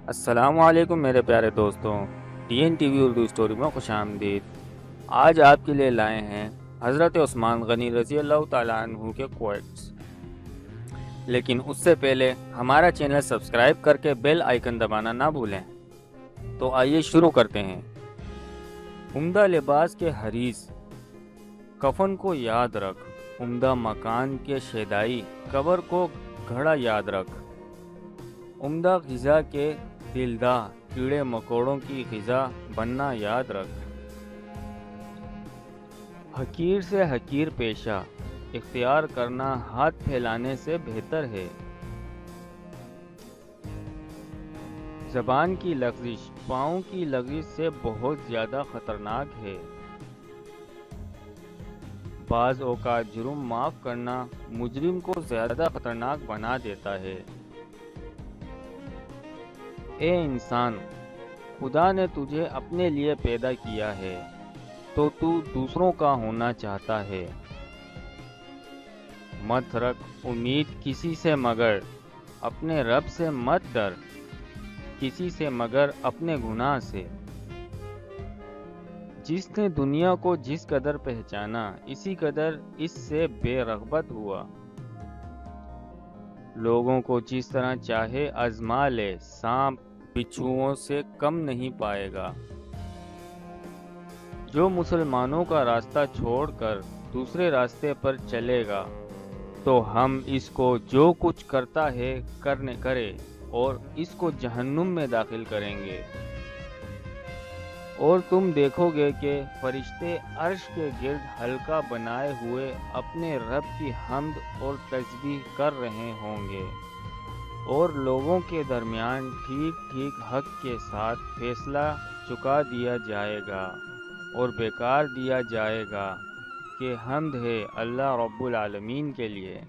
السلام علیکم میرے پیارے دوستوں، T N T V Urdu story میں خوش آمدید۔ آج آپ کے لیے لائے ہیں حضرت عثمان غنی رضی اللہ تعالیٰ عنہ کے کوٹس، لیکن اس سے پہلے ہمارا چینل سبسکرائب کر کے بیل آئیکن دبانا نہ بھولیں۔ تو آئیے شروع کرتے ہیں۔ عمدہ لباس کے حریث کفن کو یاد رکھ، عمدہ مکان کے شیدائی قبر کو گھڑا یاد رکھ، عمدہ غذا کے دلداہ کیڑے مکوڑوں کی غذا بننا یاد رکھ۔ حقیر سے حقیر پیشہ اختیار کرنا ہاتھ پھیلانے سے بہتر ہے۔ زبان کی لغزش پاؤں کی لغزش سے بہت زیادہ خطرناک ہے۔ بعض اوقات جرم معاف کرنا مجرم کو زیادہ خطرناک بنا دیتا ہے۔ اے انسان، خدا نے تجھے اپنے لیے پیدا کیا ہے تو دوسروں کا ہونا چاہتا ہے۔ مت رکھ امید کسی سے مگر اپنے رب سے مت ڈر کسی سے مگر اپنے گناہ سے۔ جس نے دنیا کو جس قدر پہچانا اسی قدر اس سے بے رغبت ہوا۔ لوگوں کو جس طرح چاہے آزما لے، سانپ بچھوؤں سے کم نہیں پائے گا۔ جو مسلمانوں کا راستہ چھوڑ کر دوسرے راستے پر چلے گا تو ہم اس کو جو کچھ کرتا ہے کرے اور اس کو جہنم میں داخل کریں گے۔ اور تم دیکھو گے کہ فرشتے عرش کے گرد حلقہ بنائے ہوئے اپنے رب کی حمد اور تسبیح کر رہے ہوں گے، اور لوگوں کے درمیان ٹھیک ٹھیک حق کے ساتھ فیصلہ چکا دیا جائے گا اور بیکار دیا جائے گا کہ حمد ہے اللہ رب العالمین کے لیے۔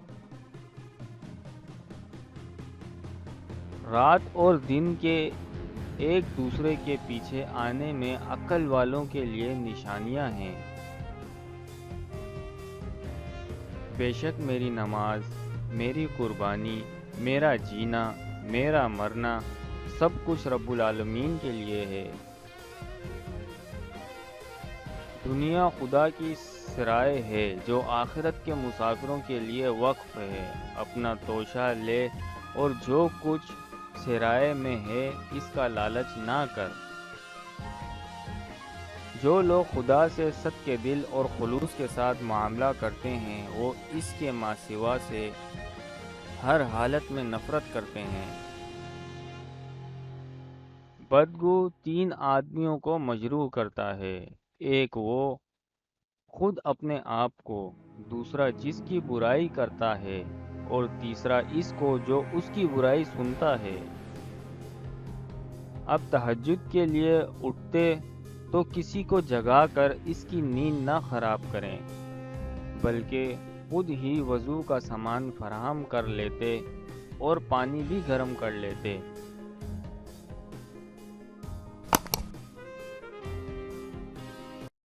رات اور دن کے ایک دوسرے کے پیچھے آنے میں عقل والوں کے لیے نشانیاں ہیں۔ بے شک میری نماز، میری قربانی، میرا جینا، میرا مرنا سب کچھ رب العالمین کے لیے ہے۔ دنیا خدا کی سرائے ہے جو آخرت کے مسافروں کے لیے وقف ہے۔ اپنا توشہ لے اور جو کچھ سرائے میں ہے اس کا لالچ نہ کر۔ جو لوگ خدا سے صدق کے دل اور خلوص کے ساتھ معاملہ کرتے ہیں وہ اس کے ماں سوا سے ہر حالت میں نفرت کرتے ہیں۔ بدگو تین آدمیوں کو مجروح کرتا ہے، ایک وہ خود اپنے آپ کو، دوسرا جس کی برائی کرتا ہے اور تیسرا اس کو جو اس کی برائی سنتا ہے۔ اب تہجد کے لیے اٹھتے تو کسی کو جگا کر اس کی نیند نہ خراب کریں، بلکہ خود ہی وضو کا سامان فراہم کر لیتے اور پانی بھی گرم کر لیتے۔